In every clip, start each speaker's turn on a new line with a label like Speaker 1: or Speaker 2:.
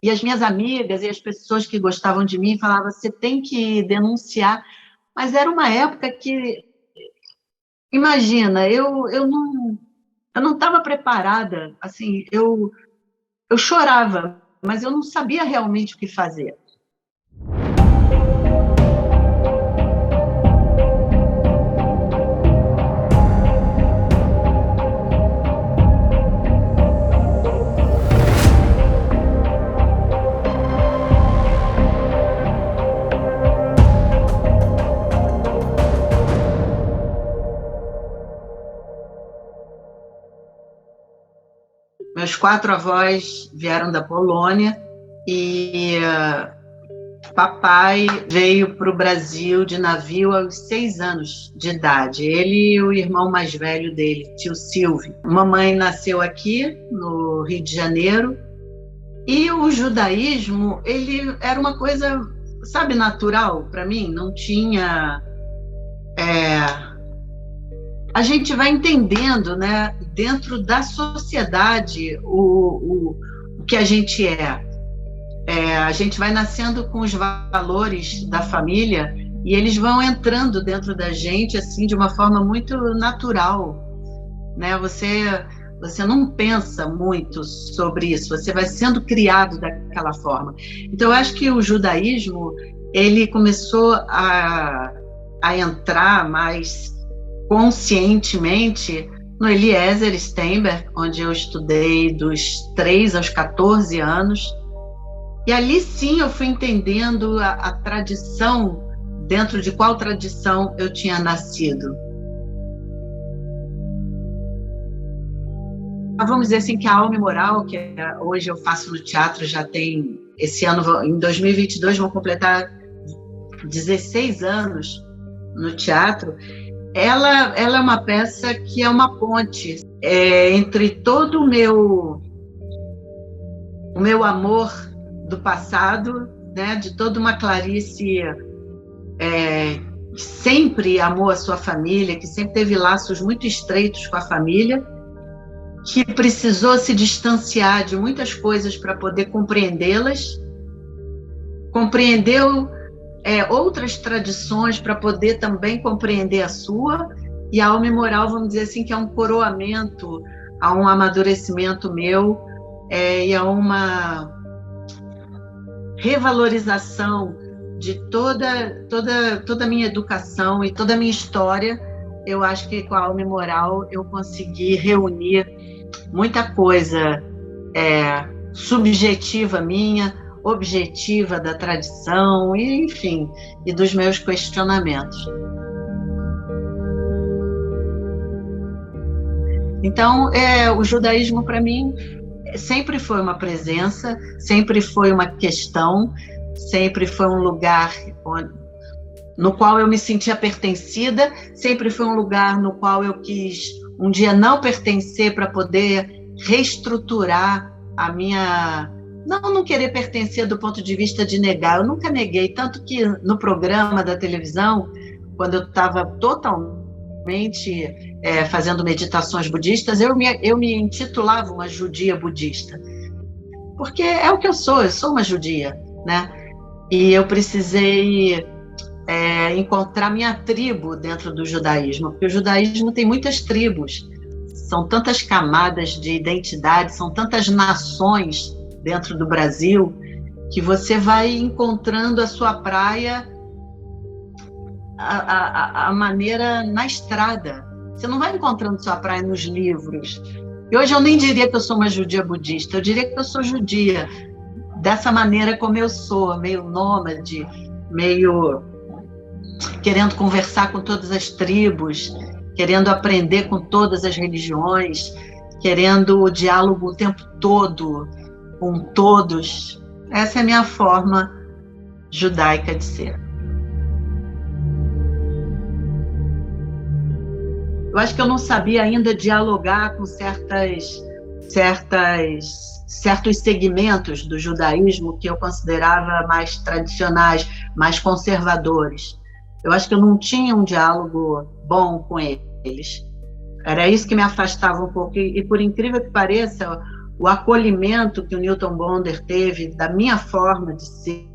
Speaker 1: E as minhas amigas e as pessoas que gostavam de mim falavam, você tem que denunciar. Mas era uma época que, imagina, eu não estava preparada, assim, eu chorava, mas eu não sabia realmente o que fazer. Meus 4 avós vieram da Polônia e papai veio para o Brasil de navio aos 6 anos de idade. Ele e o irmão mais velho dele, tio Silvio. Mamãe nasceu aqui, no Rio de Janeiro, e o judaísmo, ele era uma coisa, sabe, natural para mim. Não tinha... A gente vai entendendo, né, dentro da sociedade o que a gente é. A gente vai nascendo com os valores da família e eles vão entrando dentro da gente assim de uma forma muito natural, né? Você não pensa muito sobre isso, você vai sendo criado daquela forma. Então, eu acho que o judaísmo ele começou a entrar mais conscientemente no Eliezer Steinberg, onde eu estudei dos 3 aos 14 anos. E ali sim eu fui entendendo a tradição, dentro de qual tradição eu tinha nascido. Vamos dizer assim que a Alma e Moral, que hoje eu faço no teatro, já tem, esse ano, em 2022, vou completar 16 anos no teatro. Ela é uma peça que é uma ponte entre todo o meu amor do passado, né, de toda uma Clarice que sempre amou a sua família, que sempre teve laços muito estreitos com a família, que precisou se distanciar de muitas coisas para poder compreendê-las, compreendeu outras tradições para poder também compreender a sua, e a Alma e Moral, vamos dizer assim, que é um coroamento a um amadurecimento meu e a uma revalorização de toda a minha educação e toda a minha história. Eu acho que com a Alma e Moral eu consegui reunir muita coisa subjetiva minha, objetiva da tradição, e, enfim, e dos meus questionamentos. Então, o judaísmo, para mim, sempre foi uma presença, sempre foi uma questão, sempre foi um lugar no qual eu me sentia pertencida, sempre foi um lugar no qual eu quis um dia não pertencer para poder reestruturar a minha... Não querer pertencer do ponto de vista de negar. Eu nunca neguei, tanto que no programa da televisão, quando eu estava totalmente fazendo meditações budistas, eu me intitulava uma judia budista, porque é o que eu sou uma judia, né? E eu precisei encontrar minha tribo dentro do judaísmo, porque o judaísmo tem muitas tribos, são tantas camadas de identidade, são tantas nações dentro do Brasil, que você vai encontrando a sua praia, a maneira na estrada. Você não vai encontrando sua praia nos livros. E hoje eu nem diria que eu sou uma judia budista, eu diria que eu sou judia dessa maneira como eu sou, meio nômade, meio querendo conversar com todas as tribos, querendo aprender com todas as religiões, querendo o diálogo o tempo todo com todos. Essa é a minha forma judaica de ser. Eu acho que eu não sabia ainda dialogar com certos segmentos do judaísmo que eu considerava mais tradicionais, mais conservadores. Eu acho que eu não tinha um diálogo bom com eles. Era isso que me afastava um pouco. E por incrível que pareça, o acolhimento que o Newton Bonder teve da minha forma de ser,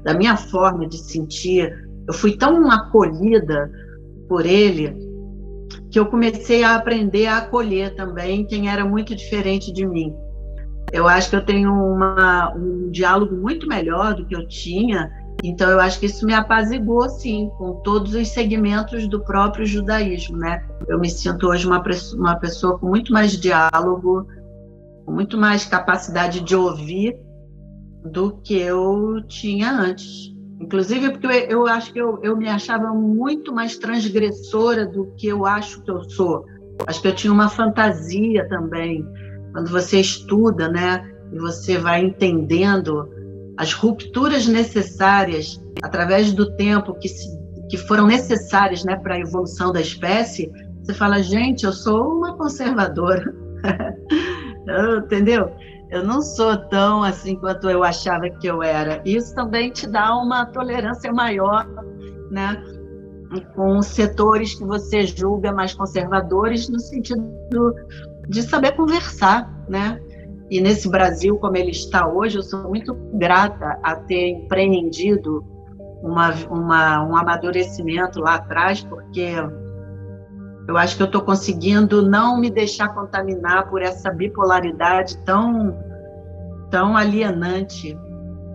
Speaker 1: da minha forma de sentir. Eu fui tão acolhida por ele que eu comecei a aprender a acolher também quem era muito diferente de mim. Eu acho que eu tenho um diálogo muito melhor do que eu tinha, então eu acho que isso me apaziguou, sim, com todos os segmentos do próprio judaísmo, né? Eu me sinto hoje uma pessoa com muito mais diálogo, com muito mais capacidade de ouvir do que eu tinha antes. Inclusive porque eu acho que eu me achava muito mais transgressora do que eu acho que eu sou. Acho que eu tinha uma fantasia também. Quando você estuda, né, e você vai entendendo as rupturas necessárias através do tempo que foram necessárias, né, para a evolução da espécie, você fala, gente, eu sou uma conservadora. Entendeu? Eu não sou tão assim quanto eu achava que eu era. Isso também te dá uma tolerância maior, né, com setores que você julga mais conservadores, no sentido de saber conversar, né? E nesse Brasil, como ele está hoje, eu sou muito grata a ter empreendido um amadurecimento lá atrás, porque eu acho que eu estou conseguindo não me deixar contaminar por essa bipolaridade tão alienante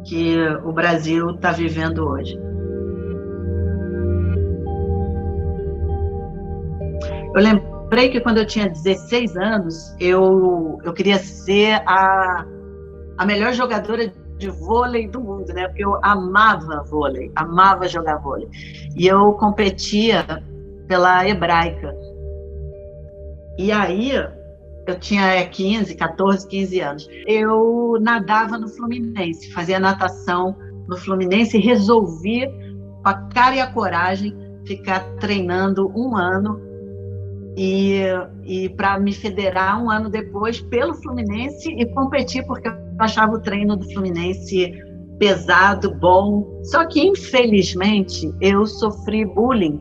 Speaker 1: que o Brasil está vivendo hoje. Eu lembrei que quando eu tinha 16 anos, eu queria ser a melhor jogadora de vôlei do mundo, né? Porque eu amava vôlei, amava jogar vôlei. E eu competia pela Hebraica. E aí, eu tinha 14, 15 anos. Eu nadava no Fluminense, fazia natação no Fluminense e resolvi, com a cara e a coragem, ficar treinando um ano e para me federar um ano depois pelo Fluminense e competir, porque eu achava o treino do Fluminense pesado, bom. Só que, infelizmente, eu sofri bullying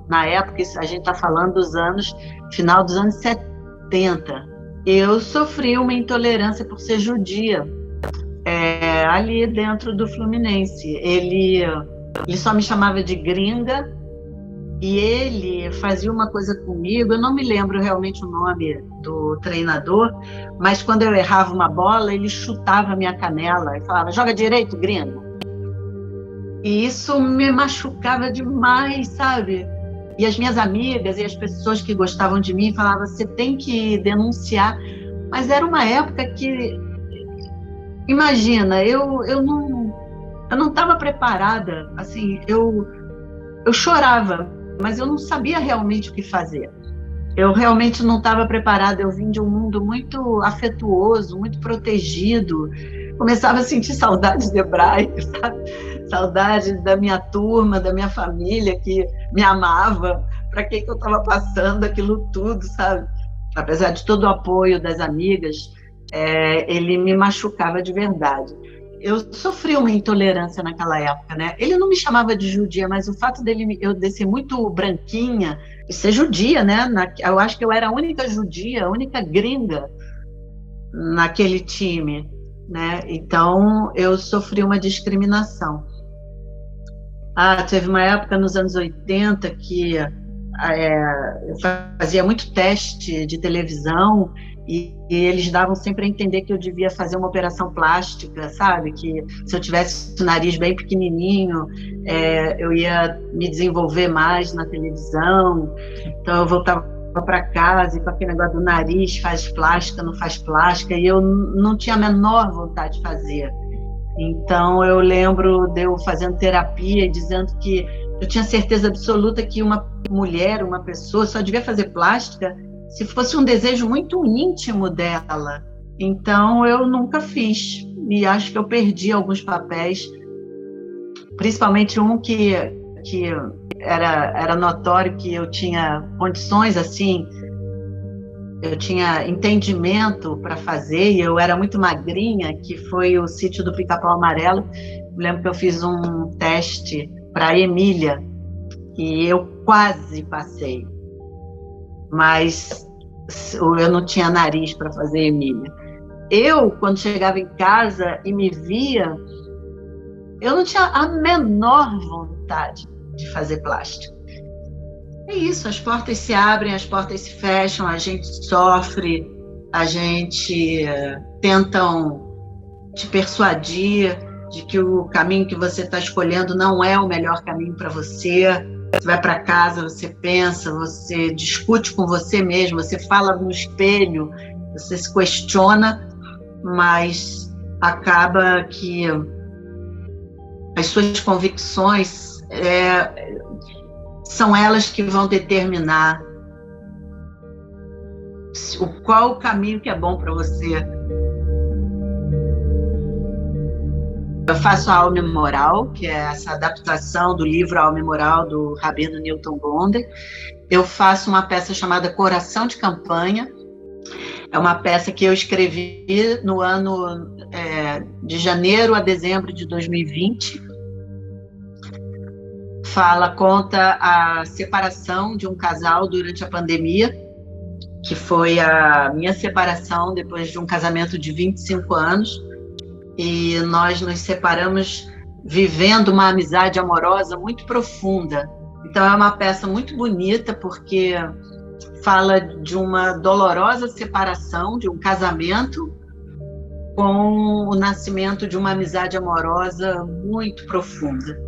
Speaker 1: na época, a gente está falando final dos anos 70. Eu sofri uma intolerância por ser judia, ali dentro do Fluminense. Ele só me chamava de gringa e ele fazia uma coisa comigo, eu não me lembro realmente o nome do treinador, mas quando eu errava uma bola, ele chutava a minha canela e falava, joga direito, gringo. E isso me machucava demais, sabe? E as minhas amigas e as pessoas que gostavam de mim falavam, você tem que denunciar. Mas era uma época que, imagina, eu não estava preparada, assim, eu chorava, mas eu não sabia realmente o que fazer. Eu realmente não estava preparada, eu vim de um mundo muito afetuoso, muito protegido, começava a sentir saudades de hebraico, sabe? Saudades da minha turma, da minha família que me amava, para que eu estava passando aquilo tudo, sabe? Apesar de todo o apoio das amigas, ele me machucava de verdade. Eu sofri uma intolerância naquela época, né? Ele não me chamava de judia, mas o fato eu ser muito branquinha e ser judia, né? Eu acho que eu era a única judia, a única gringa naquele time, né? Então eu sofri uma discriminação. Teve uma época nos anos 80 que eu fazia muito teste de televisão e eles davam sempre a entender que eu devia fazer uma operação plástica, sabe? Que se eu tivesse o nariz bem pequenininho, eu ia me desenvolver mais na televisão. Então eu voltava para casa e com aquele negócio do nariz, faz plástica, não faz plástica, e eu não tinha a menor vontade de fazer. Então eu lembro de eu fazendo terapia e dizendo que eu tinha certeza absoluta que uma mulher, uma pessoa, só devia fazer plástica se fosse um desejo muito íntimo dela. Então eu nunca fiz, e acho que eu perdi alguns papéis, principalmente um que era notório que eu tinha condições, assim, eu tinha entendimento para fazer, e eu era muito magrinha, que foi o Sítio do Pica-Pau Amarelo. Eu lembro que eu fiz um teste para a Emília, e eu quase passei, mas eu não tinha nariz para fazer Emília. Eu, quando chegava em casa e me via, eu não tinha a menor vontade de fazer plástico. É isso, as portas se abrem, as portas se fecham, a gente sofre, a gente tentam te persuadir de que o caminho que você está escolhendo não é o melhor caminho para você. Você vai para casa, você pensa, você discute com você mesmo, você fala no espelho, você se questiona, mas acaba que as suas convicções são elas que vão determinar qual o caminho que é bom para você. Eu faço a Alma e Moral, que é essa adaptação do livro Alma e Moral do Rabino Newton Bonder. Eu faço uma peça chamada Coração de Campanha. É uma peça que eu escrevi no ano de janeiro a dezembro de 2020. Conta a separação de um casal durante a pandemia, que foi a minha separação depois de um casamento de 25 anos. E nós nos separamos vivendo uma amizade amorosa muito profunda. Então é uma peça muito bonita, porque fala de uma dolorosa separação, de um casamento, com o nascimento de uma amizade amorosa muito profunda.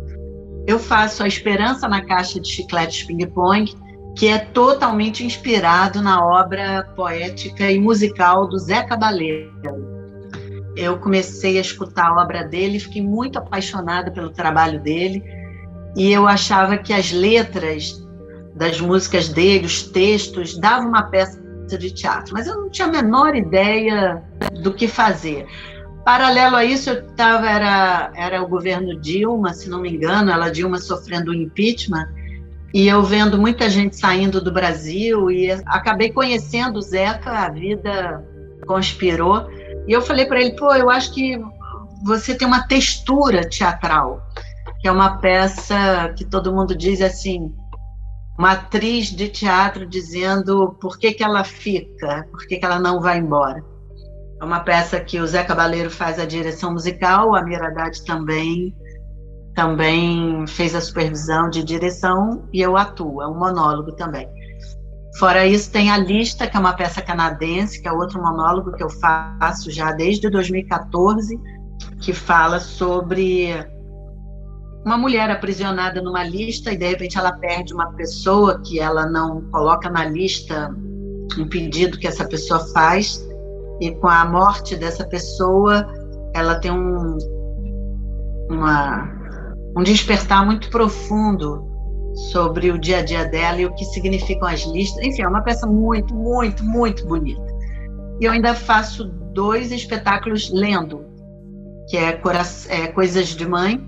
Speaker 1: Eu faço A Esperança na Caixa de Chicletes Ping-Pong, que é totalmente inspirado na obra poética e musical do Zé Cabaleiro. Eu comecei a escutar a obra dele, fiquei muito apaixonada pelo trabalho dele, e eu achava que as letras das músicas dele, os textos, davam uma peça de teatro, mas eu não tinha a menor ideia do que fazer. Paralelo a isso, era o governo Dilma, se não me engano, Dilma sofrendo um impeachment, e eu vendo muita gente saindo do Brasil, e acabei conhecendo o Zeca, a vida conspirou, e eu falei para ele, eu acho que você tem uma textura teatral, que é uma peça que todo mundo diz assim, uma atriz de teatro dizendo por que ela fica, por que ela não vai embora. É uma peça que o Zé Cabaleiro faz a direção musical, a Amir Haddad também fez a supervisão de direção, e eu atuo, é um monólogo também. Fora isso, tem A Lista, que é uma peça canadense, que é outro monólogo que eu faço já desde 2014, que fala sobre uma mulher aprisionada numa lista e, de repente, ela perde uma pessoa que ela não coloca na lista um pedido que essa pessoa faz, e com a morte dessa pessoa, ela tem um despertar muito profundo sobre o dia a dia dela e o que significam as listas. Enfim, é uma peça muito, muito, muito bonita. E eu ainda faço 2 espetáculos lendo, que é Coisas de Mãe,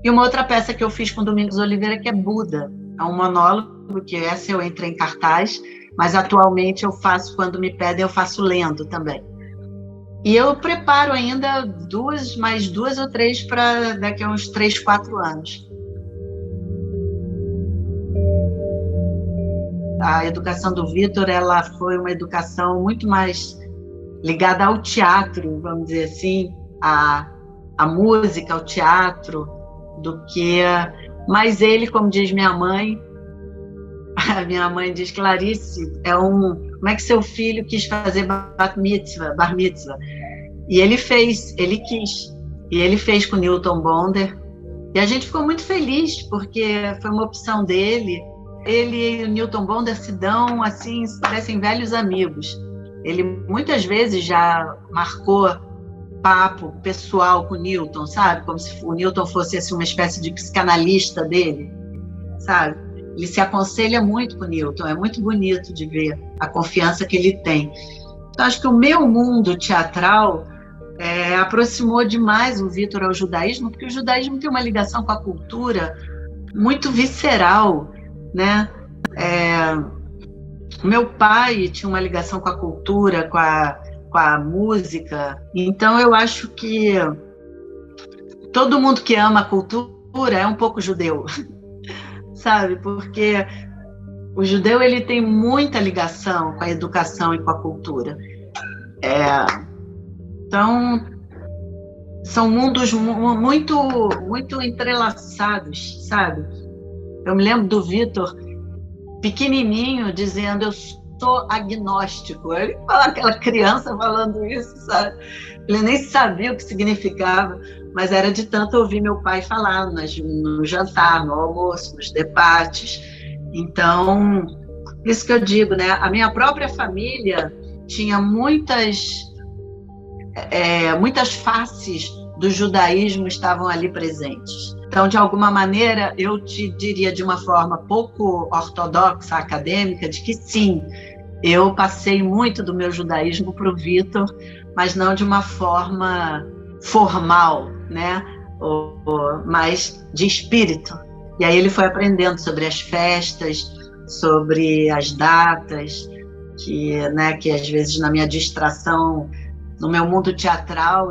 Speaker 1: e uma outra peça que eu fiz com Domingos Oliveira, que é Buda. É um monólogo, que essa eu entrei em cartaz, mas atualmente eu faço, quando me pedem, eu faço lendo também. E eu preparo ainda mais duas ou três para daqui a uns 3, 4 anos. A educação do Vitor, ela foi uma educação muito mais ligada ao teatro, vamos dizer assim, à música, ao teatro, do que... Mas ele, como diz minha mãe, a minha mãe diz, Clarice, como é que seu filho quis fazer bar mitzvah? E ele quis. E ele fez com Newton Bonder. E a gente ficou muito feliz, porque foi uma opção dele. Ele e o Newton Bonder se dão, assim, parecem velhos amigos. Ele muitas vezes já marcou papo pessoal com o Newton, sabe? Como se o Newton fosse assim, uma espécie de psicanalista dele, sabe? Ele se aconselha muito com o Newton, é muito bonito de ver a confiança que ele tem. Então, acho que o meu mundo teatral aproximou demais o Vitor ao judaísmo, porque o judaísmo tem uma ligação com a cultura muito visceral, né? Meu pai tinha uma ligação com a cultura, com a música, então eu acho que todo mundo que ama a cultura é um pouco judeu, sabe? Porque o judeu, ele tem muita ligação com a educação e com a cultura. Então, são mundos muito entrelaçados, sabe? Eu me lembro do Vitor, pequenininho, dizendo: eu sou agnóstico. Ele fala, aquela criança falando isso, sabe? Ele nem sabia o que significava, mas era de tanto ouvir meu pai falar no jantar, no almoço, nos debates. Então, isso que eu digo, né? A minha própria família tinha muitas faces do judaísmo estavam ali presentes. Então, de alguma maneira, eu te diria de uma forma pouco ortodoxa, acadêmica, de que sim, eu passei muito do meu judaísmo para o Vitor, mas não de uma forma formal, né? Mas de espírito. E aí ele foi aprendendo sobre as festas, sobre as datas, que às vezes na minha distração, no meu mundo teatral,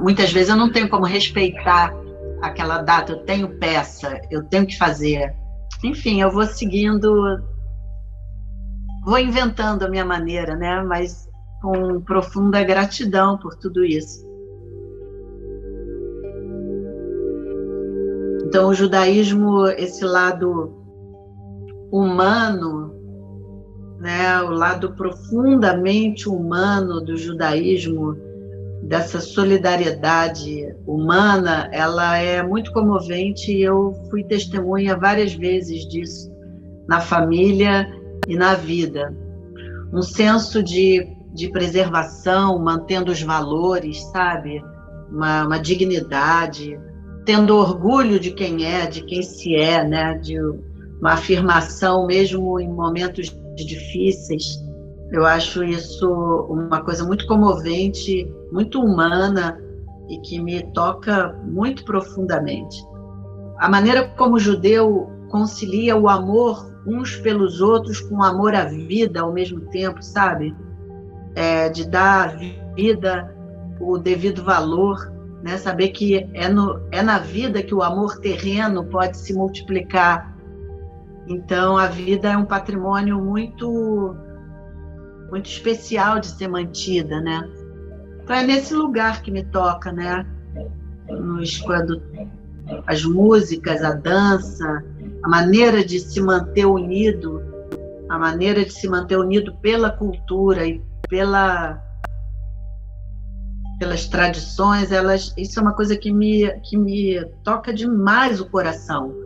Speaker 1: muitas vezes eu não tenho como respeitar aquela data, eu tenho peça, eu tenho que fazer. Enfim, eu vou seguindo, vou inventando a minha maneira, né? Mas com profunda gratidão por tudo isso. Então, o judaísmo, esse lado humano, né, o lado profundamente humano do judaísmo, dessa solidariedade humana, ela é muito comovente e eu fui testemunha várias vezes disso, na família e na vida. Um senso de preservação, mantendo os valores, sabe? Uma dignidade, tendo orgulho de quem é, de quem se é, né? De uma afirmação mesmo em momentos difíceis. Eu acho isso uma coisa muito comovente, muito humana e que me toca muito profundamente. A maneira como o judeu concilia o amor uns pelos outros com o amor à vida ao mesmo tempo, sabe? De dar à vida o devido valor, né? Saber que é na vida que o amor terreno pode se multiplicar. Então, a vida é um patrimônio muito especial de ser mantida, né? Então, é nesse lugar que me toca, né? Quando as músicas, a dança, a maneira de se manter unido, pela cultura e pelas tradições, isso é uma coisa que me toca demais o coração.